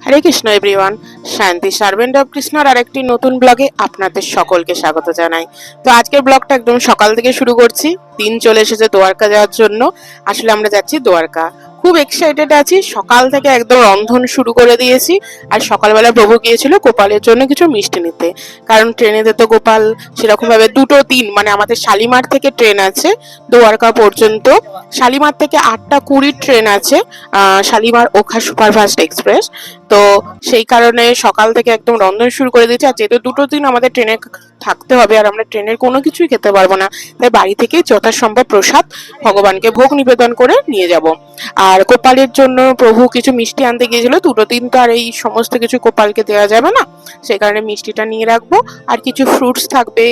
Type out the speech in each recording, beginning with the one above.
হরে Krishna everyone, শান্তি servant of কৃষ্ণর আরেকটি নতুন ব্লগে আপনাদের সকলকে স্বাগত জানাই। তো আজকের ব্লগটা একদম সকাল থেকে শুরু করছি। দিন চলে এসেছে দ্বারকা যাওয়ার জন্য। আসলে আমরা যাচ্ছি দ্বারকা, খুব এক্সাইটেড আছি। সকাল থেকে একদম রন্ধন শুরু করে দিয়েছি। আর সকালবেলা প্রভু গিয়েছিল গোপালের জন্য কিছু মিষ্টি নিতে, কারণ ট্রেনেতে তো গোপাল সেরকম ভাবে দুটো দিন, মানে আমাদের শালিমার থেকে ট্রেন আছে দ্বারকা পর্যন্ত। শালিমার থেকে 8টা 20 ট্রেন আছে, শালিমার ওখা সুপারফাস্ট এক্সপ্রেস। তো সেই কারণে সকাল থেকে একদম রন্ধন শুরু করে দিয়েছি। আর যেহেতু দুটো দিন আমাদের ট্রেনে থাকতে হবে আর আমরা ট্রেনের কোনো কিছুই খেতে পারবো না, তাই বাড়ি থেকে যথাসম্ভব প্রসাদ ভগবানকে ভোগ নিবেদন করে নিয়ে যাব। আর গোপালের জন্য প্রভু কিছু মিষ্টি আনতে গিয়েছিল, দুটো দিন তো আর এই সমস্ত কিছু গোপালকে দেওয়া যাবে না, সেই কারণে মিষ্টিটা নিয়ে রাখবো। আর কিছু ফ্রুটস থাকবে,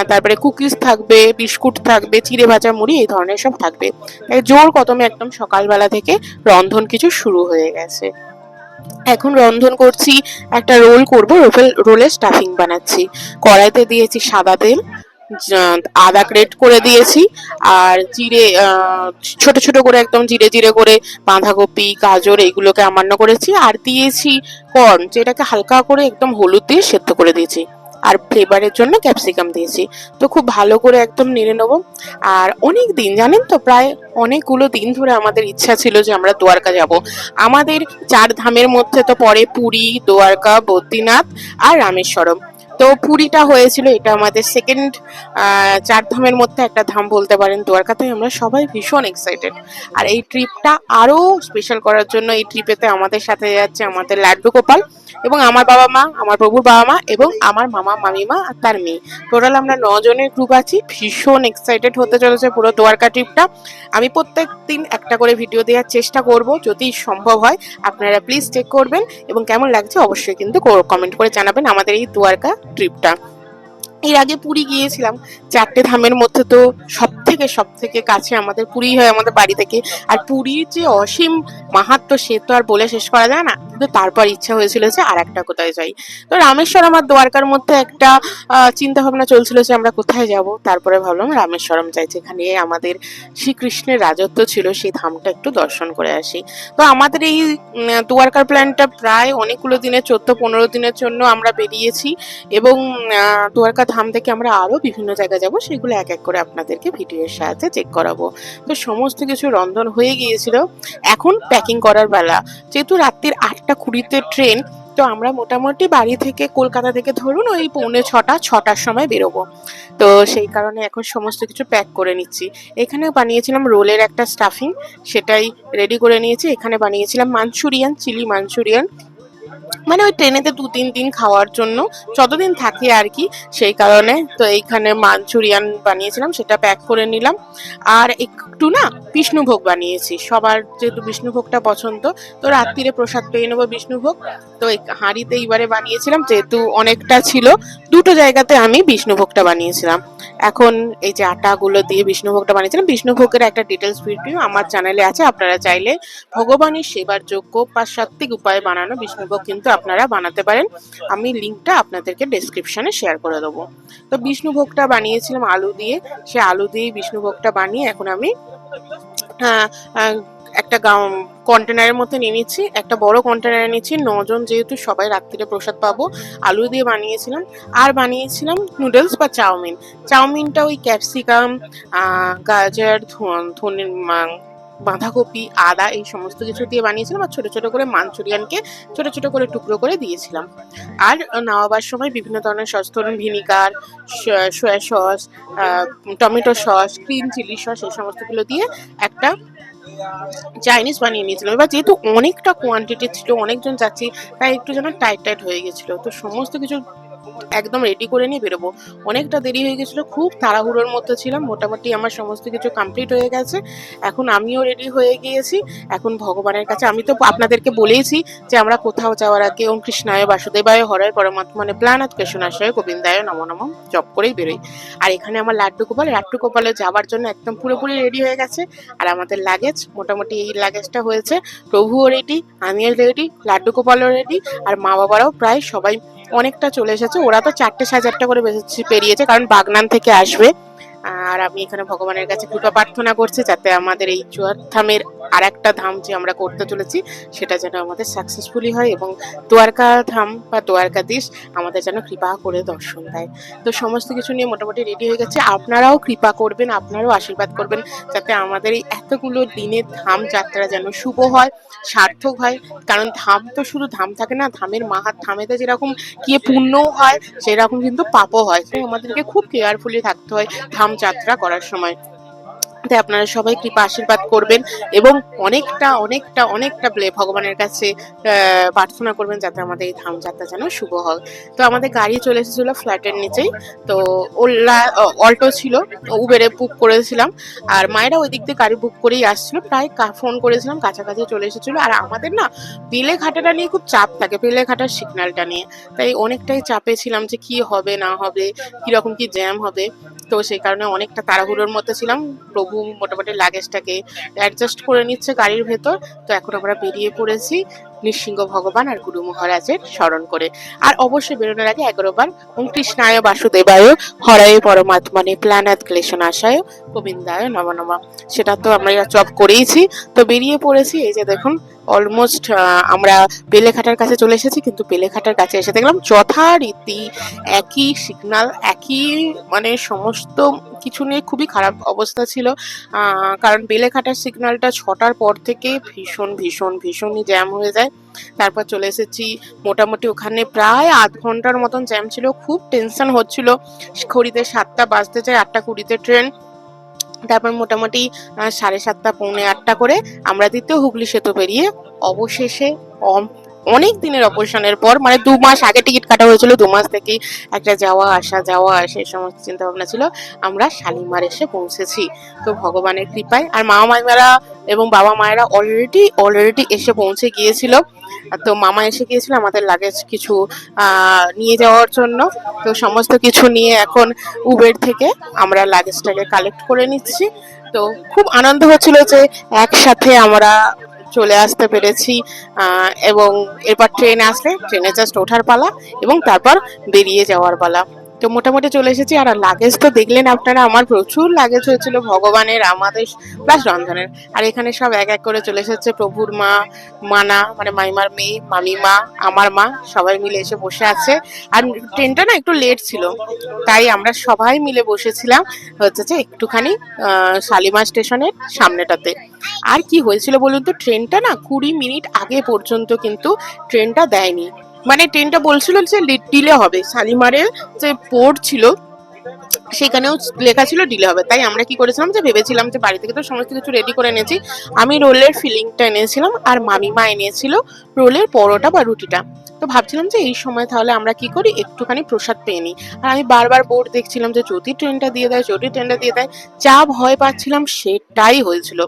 তারপরে কুকিজ থাকবে, বিস্কুট থাকবে, চিড়ে ভাজা মুড়ি এই ধরনের সব থাকবে। তাই জোর কদমে একদম সকালবেলা থেকে রন্ধন কিছু শুরু হয়ে গেছে। এখন রন্ধন করছি, একটা রোল করবো, রোলের স্টাফিং বানাচ্ছি। কড়াইতে দিয়েছি সাদা তেল, আদা গ্রেট করে দিয়েছি, আর জিরে ছোট ছোট করে একদম জিরে জিরে করে বাঁধাকপি গাজর এইগুলোকে আমান্য করেছি। আর দিয়েছি কর্ন, যেটাকে হালকা করে একদম হলুদ দিয়ে সেদ্ধ করে দিয়েছি। আর ফ্লেভারের জন্য ক্যাপসিকাম দিয়েছি। তো খুব ভালো করে একদম নেড়ে নেবো। আর অনেক দিন জানেন তো, প্রায় অনেকগুলো দিন ধরে আমাদের ইচ্ছা ছিল যে আমরা দ্বারকা যাব। আমাদের 4 ধামের মধ্যে তো পড়ে পুরী, দ্বারকা, বদ্রীনাথ আর রামেশ্বরম। তো পুরীটা হয়েছিল, এটা আমাদের সেকেন্ড 4 ধামের মধ্যে একটা ধাম বলতে পারেন দ্বারকাতে। আমরা সবাই ভীষণ এক্সাইটেড। আর এই ট্রিপটা আরো স্পেশাল করার জন্য এই ট্রিপেতে আমাদের সাথে যাচ্ছে আমাদের লাড্ডু গোপাল এবং আমার বাবা মা, আমার প্রভুর বাবা মা এবং আমার মামা মামিমা আর তার মেয়ে। টোটাল আমরা 9 জনের গ্রুপ আছি। ভীষণ এক্সাইটেড হতে চলেছে পুরো দ্বারকা ট্রিপটা। আমি প্রত্যেক দিন একটা করে ভিডিও দেওয়ার চেষ্টা করব, যদি সম্ভব হয়। আপনারা প্লিজ চেক করবেন এবং কেমন লাগছে অবশ্যই কিন্তু কমেন্ট করে জানাবেন আমাদের এই দ্বারকা ট্রিপটা। এর আগে পুরী গিয়েছিলাম, 4টে ধামের মধ্যে তো সব থেকে কাছে আমাদের পুরী হয় আমাদের বাড়ি থেকে। আর পুরীর যে অসীম মাহাত্ম্য সে তো আর বলে শেষ করা যায় না। কিন্তু তারপর ইচ্ছা হয়েছিল যে আর একটা কোথায় যাই। তো রামেশ্বরম আর দ্বারকার মধ্যে একটা চিন্তা ভাবনা চলছিল যে আমরা কোথায় যাব। তারপরে ভাবলাম রামেশ্বরম যাই, যেখানে আমাদের শ্রীকৃষ্ণের রাজত্ব ছিল, সেই ধামটা একটু দর্শন করে আসি। তো আমাদের এই দ্বারকার প্ল্যানটা প্রায় অনেকগুলো দিনের, 14-15 দিনের জন্য আমরা বেরিয়েছি। এবং দ্বারকা ধাম থেকে আমরা আরো বিভিন্ন জায়গায় যাব, সেগুলো এক এক করে আপনাদেরকে ভিডিওর সাহায্যে চেক করাবো। তো সমস্ত কিছু রন্ধন হয়ে গিয়েছিল, এখন প্যাকিং করার বেলা। যেহেতু রাত্রির 8টা 20-তে ট্রেন, তো আমরা মোটামুটি বাড়ি থেকে, কলকাতা থেকে ধরুন ওই 6:45-6টার সময় বেরোবো। তো সেই কারণে এখন সমস্ত কিছু প্যাক করে নিচ্ছি। এখানে বানিয়েছিলাম রোলের একটা স্টাফিং, সেটাই রেডি করে নিয়েছি। এখানে বানিয়েছিলাম মাঞ্চুরিয়ান, চিলি মাঞ্চুরিয়ান, মানে ওই ট্রেনেতে 2-3 দিন খাওয়ার জন্য, যতদিন থাকি আর কি, সেই কারণে। তো এইখানে মাঞ্চুরিয়ান বানিয়েছিলাম, সেটা প্যাক করে নিলাম। আর একটু না বিষ্ণুভোগ বানিয়েছি, সবার যেহেতু বিষ্ণুভোগটা পছন্দ, তো রাত্রিরে প্রসাদ পেয়ে নেবো বিষ্ণুভোগ। তো এই হাঁড়িতে এইবারে বানিয়েছিলাম, যেহেতু অনেকটা ছিল, 2টো জায়গাতে আমি বিষ্ণুভোগটা বানিয়েছিলাম। এখন এই যে আটাগুলো দিয়ে বিষ্ণুভোগটা বানিয়েছিলাম, বিষ্ণুভোগের একটা ডিটেলস ভিডিও আমার চ্যানেলে আছে। আপনারা চাইলে ভগবানের সেবার যোগ্য বা সাত্বিক উপায়ে বানানো বিষ্ণুভোগ কিন্তু আপনারা বানাতে পারেন। আমি লিঙ্কটা আপনাদেরকে ডেসক্রিপশনে শেয়ার করে দেবো। তো বিষ্ণুভোগটা বানিয়েছিলাম আলু দিয়ে, সে আলু দিয়ে বিষ্ণুভোগটা বানিয়ে এখন আমি আহ, আহ, একটা কন্টেনারের মধ্যে নিয়ে নিচ্ছি। একটা বড় কন্টেনারে নিচ্ছি, 9 জন যেহেতু, সবাই রাত্রিরে প্রসাদ পাবো। আলু দিয়ে বানিয়েছিলাম। আর বানিয়েছিলাম নুডলস বা চাউমিন। চাউমিনটা ওই ক্যাপসিকাম, গাজর, ধনে, বাঁধাকপি, আদা এই সমস্ত কিছু দিয়ে বানিয়েছিলাম। আর ছোট ছোট করে মাঞ্চুরিয়ানকে ছোট ছোট করে টুকরো করে দিয়েছিলাম। আর নামাবার সময় বিভিন্ন ধরনের সস, ধরুন vinegar, soya sauce, tomato sauce, green chilli sauce, এই সমস্তগুলো দিয়ে একটা চাইনিজ বানিয়ে নিয়েছিলাম। এবার যেহেতু অনেকটা কোয়ান্টিটি ছিল, অনেকজন যাচ্ছি, তাই একটু যেন টাইট টাইট হয়ে গেছিল। তো সমস্ত কিছু একদম রেডি করে নিয়ে বেরোবো। অনেকটা দেরি হয়ে গেছিল, খুব তাড়াহুড়োর মধ্যে ছিলাম। মোটামুটি আমার সমস্ত কিছু কমপ্লিট হয়ে গেছে। এখন আমিও রেডি হয়ে গিয়েছি। এখন ভগবানের কাছে, আমি তো আপনাদেরকে বলেইছি যে আমরা কোথাও যাওয়ার আগে ওম কৃষ্ণায় বাসুদেবায় হরায় পরমাত্মনে প্রাণাৎ কেশনাশয় গোবিন্দায় নমো নমঃ জপ করেই বেরোই। আর এখানে আমার লাড্ডু গোপালে যাওয়ার জন্য একদম পুরোপুরি রেডি হয়ে গেছে। আর আমাদের লাগেজ, মোটামুটি এই লাগেজটা হয়েছে। প্রভুও রেডি, আমিও রেডি, লাড্ডু গোপালও রেডি, আর মা বাবারাও প্রায় সবাই অনেকটা চলে এসেছে। ওরা তো 4টে 8:30 করে পেরিয়েছে, কারণ বাগনান থেকে আসবে। আর আমি এখানে ভগবানের কাছে কৃপা প্রার্থনা করছি যাতে আমাদের এই 4 ধামের আর একটা ধাম যে আমরা করতে চলেছি সেটা যেন আমাদের সাকসেসফুলি হয় এবং দ্বারকা ধাম বা দ্বারকাধীশ আমাদের যেন কৃপা করে দর্শন দেয়। তো সমস্ত কিছু নিয়ে মোটামুটি রেডি হয়ে গেছে। আপনারাও কৃপা করবেন, আপনারাও আশীর্বাদ করবেন যাতে আমাদের এই এতগুলো দিনের ধাম যাত্রা যেন শুভ হয়, সার্থক হয়। কারণ ধাম তো শুধু ধাম থাকে না, ধামের ধামেতে যেরকম গিয়ে পুণ্যও হয় সেরকম কিন্তু পাপও হয়। তো আমাদেরকে খুব কেয়ারফুলি থাকতে হয় ধাম যাত্রা করার সময়। তাই আপনারা সবাই কৃপা আশীর্বাদ করবেন এবং অনেকটা অনেকটা অনেকটা ভগবানের কাছে প্রার্থনা করবেন যাতে আমাদের এই ধাম যাত্রা যেন শুভ হয়। তো আমাদের গাড়ি চলে এসেছিল ফ্ল্যাটের নিচেই। তো ওলা অল্টো ছিল, উবেরে বুক করেছিলাম। আর মায়েরা ওই দিক দিয়ে গাড়ি বুক করেই আসছিল, প্রায় ফোন করেছিলাম, কাছাকাছি চলে এসেছিল। আর আমাদের না বেলেঘাটাটা নিয়ে খুব চাপ থাকে, বেলেঘাটার সিগন্যালটা নিয়ে। তাই অনেকটাই চাপে ছিলাম যে কি হবে না হবে, কিরকম কি জ্যাম হবে। তো সেই কারণে অনেকটা তাড়াহুড়োর মধ্যে ছিলাম। প্রভু মোটামুটি লাগেজটাকে অ্যাডজাস্ট করে নিচ্ছে গাড়ির ভেতর। তো এখন আমরা বেরিয়ে পড়েছি নৃসিংহ ভগবান আর গুরু মহারাজের স্মরণ করে। আর অবশ্যই বেরোনোর আগে 11 বার ওম কৃষ্ণায় বাসুদেবায় হরায় পরমাত্মনে প্লানাত ক্লেশনাশায় গোবিন্দায় নম নম, সেটা তো আমরা জব করেইছি। তো বেরিয়ে পড়েছি। এই যে দেখুন অলমোস্ট আমরা বেলেঘাটার কাছে চলে এসেছি, কিন্তু বেলেঘাটার কাছে এসে দেখলাম যথারীতি একই সিগনাল, একই মানে সমস্ত কিছু নিয়ে খুবই খারাপ অবস্থা ছিল। কারণ বেলেঘাটার সিগন্যালটা 6টার পর থেকে ভীষণ ভীষণ ভীষণই জ্যাম হয়ে যায়। তারপর চলে এসেছি মোটামুটি ওখানে প্রায় আধ ঘন্টার মতন জ্যাম ছিল, খুব টেনশন হচ্ছিল। ঘড়িতে 7টা বাজতে চায়, 8টা 20-তে ট্রেন। তারপর মোটামুটি 7:30 পৌনে 8টা করে আমরা দ্বিতীয় হুগলি সেতু পেরিয়ে অবশেষে অনেক দিনের অপারেশনের পর, মানে 2 মাস আগে টিকিট কাটা হয়েছিল, 2 মাস থেকেই একটা যাওয়া আসা এই সমস্ত চিন্তা ভাবনা ছিল, আমরা শালিমার এসে পৌঁছেছি। তো ভগবানের কৃপায় আর মা মাইমারা এবং বাবা মায়েরা অলরেডি এসে পৌঁছে গিয়েছিল। তো মামা এসে গিয়েছিল আমাদের লাগেজ কিছু নিয়ে যাওয়ার জন্য। তো সমস্ত কিছু নিয়ে এখন উবের থেকে আমরা লাগেজটাকে কালেক্ট করে নিচ্ছি। তো খুব আনন্দ হচ্ছিল যে একসাথে আমরা চলে আসতে পেরেছি। এবং এরপর ট্রেনে আসলে ট্রেনে জাস্ট ওঠার পালা এবং তারপর বেরিয়ে যাওয়ার পালা। তো মোটামুটি চলে এসেছি। আর লাগেজ তো দেখলেন আপনারা, আমার প্রচুর লাগেজ হয়েছিল, ভগবানের, আমাদের প্লাস রন্ধনের। আর এখানে সব এক এক করে চলে এসেছে প্রভুর মা, মানা মানে মাইমার মেয়ে, মামিমা, আমার মা, সবাই মিলে এসে বসে আছে। আর ট্রেনটা না একটু লেট ছিল, তাই আমরা সবাই মিলে বসেছিলাম হচ্ছে যে একটুখানি শালিমার স্টেশনের সামনেটাতে। আর কি হয়েছিল বলুন তো, ট্রেনটা না 20 মিনিট আগে পর্যন্ত কিন্তু ট্রেনটা দেয়নি। মানে ট্রেনটা বলছিল যে ডিলে হবে, শালিমারের যে পোর্ট ছিল সেখানেও লেখা ছিল ডিলে হবে। তাই আমরা কি করেছিলাম যে ভেবেছিলাম যে বাড়ি থেকে তো সমস্ত কিছু রেডি করে এনেছি, আমি রোলের ফিলিংটা এনেছিলাম আর মামিমা এনেছিল রোলের পরোটা বা রুটিটা। তো ভাবছিলাম যে এই সময় তাহলে আমরা কি করি, একটুখানি প্রসাদ পেয়ে নিই। আর আমি বারবার বোর্ড দেখছিলাম যে যদি ট্রেনটা দিয়ে দেয়, যদি ট্রেনটা দিয়ে দেয়। যা ভয় পাচ্ছিলাম সেটাই হয়েছিল।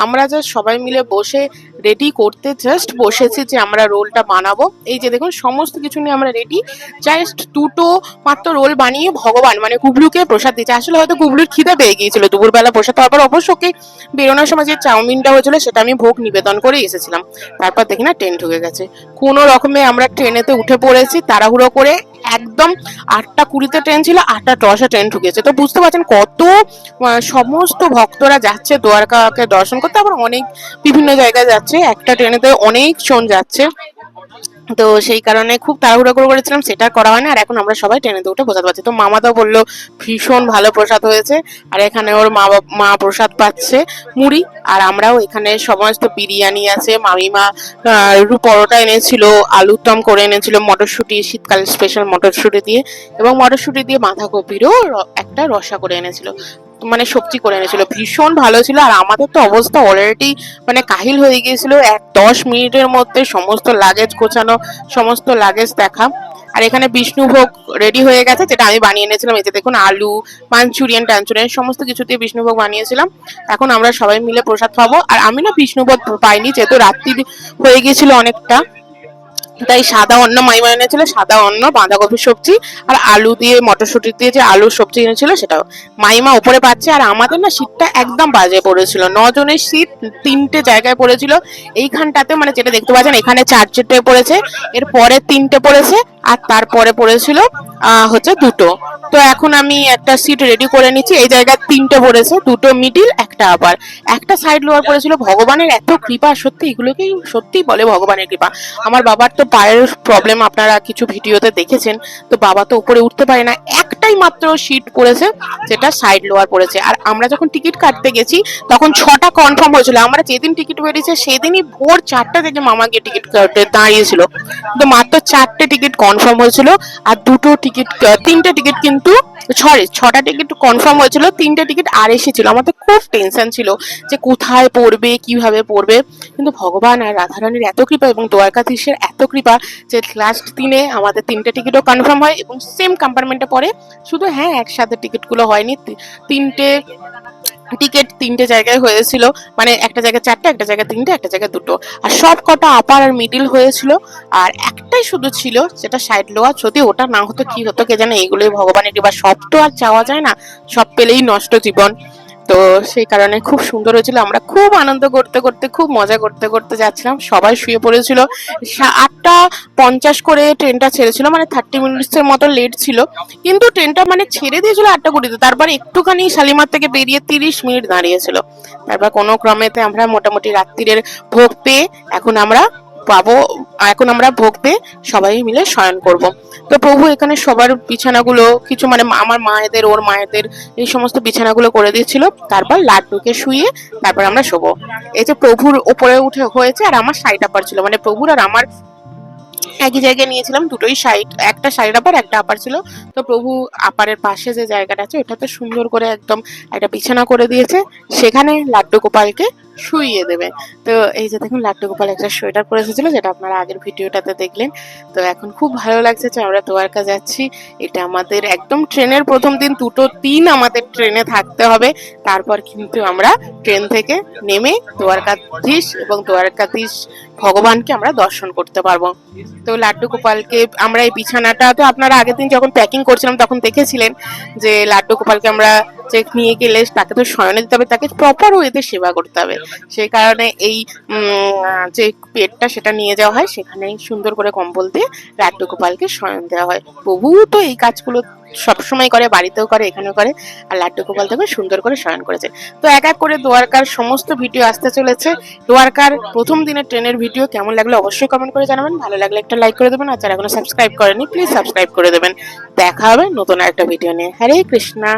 আমরা জাস্ট সবাই মিলে বসে রেডি করতে জাস্ট বসেছি যে আমরা রোলটা বানাবো। এই যে দেখুন সমস্ত কিছু নিয়ে আমরা রেডি, জাস্ট 2টো মাত্র রোল বানিয়ে ভগবান মানে গুবলুকে প্রসাদ দিচ্ছে। আসলে হয়তো গুবলুর খিদে পেয়ে গিয়েছিল দুপুরবেলা প্রসাদ খাওয়ার পর। অবশ্যই বেরোনোর সময় যে চাউমিনটা হয়েছিল সেটা আমি ভোগ নিবেদন করে এসেছিলাম। তারপর দেখি না ট্রেন ঢুকে গেছে। কোনো রকমে আমরা ট্রেনেতে উঠে পড়েছি তাড়াহুড়ো করে। একদম 8টা 20-তে ট্রেন ছিল, 8টা 10-এ ট্রেন ঢুকেছে। তো বুঝতে পারছেন কত সমস্ত ভক্তরা যাচ্ছে দ্বারকাকে দর্শন করতে, আবার অনেক বিভিন্ন জায়গায় যাচ্ছে, একটা ট্রেনেতে অনেক জন যাচ্ছে। তো সেই কারণে খুব তাড়াহুড়ো করে করেছিলাম, সেটা করা হয় না। আর এখন আমরা সবাই ট্রেনেতে উঠে প্রসাদ পাচ্ছি। তো মামাদাও বললো ভীষণ ভালো প্রসাদ হয়েছে। আর এখানে ওর মা প্রসাদ পাচ্ছে মুড়ি। আর আমরাও এখানে সমস্ত বিরিয়ানি আছে, মামিমা পরোটা এনেছিল, আলুর দম করে এনেছিল, মটরশুঁটি, শীতকালের স্পেশাল মটরশুঁটি দিয়ে, এবং মটরশুঁটি দিয়ে বাঁধাকপিরও একটা রসা করে এনেছিল, মানে সবজি করে এনেছিল। ভীষণ ভালো ছিল। আর আমাদের তো অবস্থা অলরেডি মানে কাহিল হয়ে গিয়েছিল 10 মিনিটের মধ্যে সমস্ত লাগেজ গোছানো, সমস্ত লাগেজ দেখা। আর এখানে বিষ্ণুভোগ রেডি হয়ে গেছে, যেটা আমি বানিয়ে এনেছিলাম। এই যে দেখুন আলু, মাঞ্চুরিয়ান টাঞ্চুরিয়ান সমস্ত কিছু দিয়ে বিষ্ণুভোগ বানিয়েছিলাম। এখন আমরা সবাই মিলে প্রসাদ খাবো। আর আমি না বিষ্ণুভোগ পাইনি, যেহেতু রাত্রি হয়ে গিয়েছিল অনেকটা, তাই সাদা অন্ন মাইমা এনেছিল, সাদা অন্ন, বাঁধাকপি সবজি আর আলু দিয়ে মটরশুঁটি দিয়ে যে আলুর সবজি এনেছিল সেটাও মাইমা উপরে পাচ্ছে। আর আমাদের না সিটটা একদম বাজে পড়েছিল, 9 জনের সিট 3টে জায়গায় পড়েছিল। এইখানটাতে মানে যেটা দেখতে পাচ্ছেন এখানে 4টে পড়েছে, এর পরে 3টে পড়েছে, আর তারপরে পড়েছিল হচ্ছে দুটো। তো এখন আমি একটা সিট রেডি করে নিচ্ছি। এই জায়গায় তিনটে পড়েছে, দুটো মিডিল, একটা আবার, একটা সাইড লোয়ার পড়েছিল। ভগবানের এত কৃপা, সত্যি এগুলোকেই সত্যি বলে ভগবানের কৃপা। আমার বাবার তো পায়ের প্রবলেম, আপনারা কিছু ভিডিওতে দেখেছেন। তো বাবা তো উপরে উঠতে পারে না, একটাই মাত্র সিট পড়েছে, যেটা সাইড লোয়ার পড়েছে। আর আমরা যখন টিকিট কাটতে গেছি তখন 6টা কনফার্ম হয়েছিল। আমরা যেদিন টিকিট বেরিয়েছে সেদিনই ভোর 4টা থেকে মামা গিয়ে টিকিট কাটতে দাঁড়িয়েছিল। তো মাত্র 4টে টিকিট কনফার্ম হয়েছিল, আর দুটো টিকিট, 3টে টিকিট কিন্তু, সরি 6টা টিকিট কনফার্ম হয়েছিল, 3টে টিকিট আর এসেছিল। আমাদের খুব টেনশন ছিল যে কোথায় পড়বে, কিভাবে পড়বে। কিন্তু ভগবান আর রাধারানীর এত কৃপা এবং দ্বারকাধীশের এত কৃপা যে লাস্ট দিনে আমাদের 3টে টিকিটও কনফার্ম হয় এবং সেম কম্পার্টমেন্টে পড়ে। শুধু হ্যাঁ, একসাথে টিকিটগুলো হয়নি, 3টে টিকিট 3টে জায়গায় হয়েছিল, মানে একটা জায়গায় 4টে, একটা জায়গায় 3টে, একটা জায়গায় 2টো। আর সব কটা আপার আর মিডিল হয়েছিল, আর একটাই শুধু ছিল যেটা সাইড লোয়ার। যদি ওটা না হতো কি হতো কে জানে, এইগুলোই ভগবানের কৃপা, সব তো আর চাওয়া যায় না, সব পেলেই নষ্ট জীবন। তো সেই কারণে খুব সুন্দর হয়েছিল। আমরা খুব আনন্দ করতে করতে, খুব মজা করতে করতে যাচ্ছিলাম। সবাই শুয়ে পড়েছিল। 8টা 50 করে ট্রেনটা ছেড়েছিল, মানে 30 মিনিটস এর মতো লেট ছিল। কিন্তু ট্রেনটা মানে ছেড়ে দিয়েছিল 8টা 20-তে, তারপর একটুখানি শালিমার থেকে বেরিয়ে 30 মিনিট দাঁড়িয়েছিল। তারপর কোনো ক্রমেতে আমরা মোটামুটি রাত্রিরের ভোগ পেয়ে এখন আমরা পাবো, এখন আমরা ভোগ পেয়ে সবাই মিলে শয়ন করব। তো প্রভু এখানে সবার বিছানাগুলো কিছু, মানে আমার মায়েদের, ওর মায়েদের এই সমস্ত বিছানাগুলো করে দিয়েছিল। তারপর লাড্ডুকে শুয়ে তারপর আমরা শোবো। এই যে প্রভুর উপরে উঠে হয়েছে, আর আমার সাইড আপার ছিল, মানে প্রভুর আর আমার একই জায়গায় নিয়েছিলাম, দুটোই সাইড, একটা সাইড আপার একটা আপার ছিল। তো প্রভু আপারের পাশে যে জায়গাটা আছে ওটাতে সুন্দর করে একদম একটা বিছানা করে দিয়েছে, সেখানে লাড্ডু গোপালকে শুইয়ে দেবে। তো এই যে দেখুন, লাড্ডু গোপাল একটা সোয়েটার পরে এসেছিল, যেটা আপনারা আগের ভিডিওটাতে দেখলেন। তো এখন খুব ভালো লাগছে যে আমরা দ্বারকা যাচ্ছি। এটা আমাদের একদম ট্রেনের প্রথম দিন, 2টো দিন আমাদের ট্রেনে থাকতে হবে। তারপর কিন্তু আমরা ট্রেন থেকে নেমে দ্বারকাধীশ এবং দ্বারকাধীশ ভগবানকে আমরা দর্শন করতে পারবো। তো লাড্ডু গোপালকে আমরা, এই বিছানাটা তো আপনারা আগের দিন যখন প্যাকিং করছিলাম তখন দেখেছিলেন, যে লাড্ডু গোপালকে আমরা যে নিয়ে গেলে তাকে তো শয়নে দিতে হবে, তাকে প্রপার ওয়েতে সেবা করতে হবে। সেই কারণে এই যে পেটটা সেটা নিয়ে যাওয়া হয়, সেখানে সুন্দর করে কম্বল দিয়ে লাড্ডু গোপালকে শয়ন দেওয়া হয়। প্রভু তো এই কাজগুলো সবসময় করে, বাড়িতেও করে, এখানেও করে। আর লাড্ডু গোপাল থেকে সুন্দর করে শয়ন করেছে। তো এক এক করে দ্বারকার সমস্ত ভিডিও আসতে চলেছে। দ্বারকার প্রথম দিনের ট্রেনের ভিডিও কেমন লাগলো অবশ্যই কমেন্ট করে জানাবেন। ভালো লাগলে একটা লাইক করে দেবেন, আর যারা এখনো সাবস্ক্রাইব করেনি প্লিজ সাবস্ক্রাইব করে দেবেন। দেখা হবে নতুন একটা ভিডিও নিয়ে। হরে কৃষ্ণা।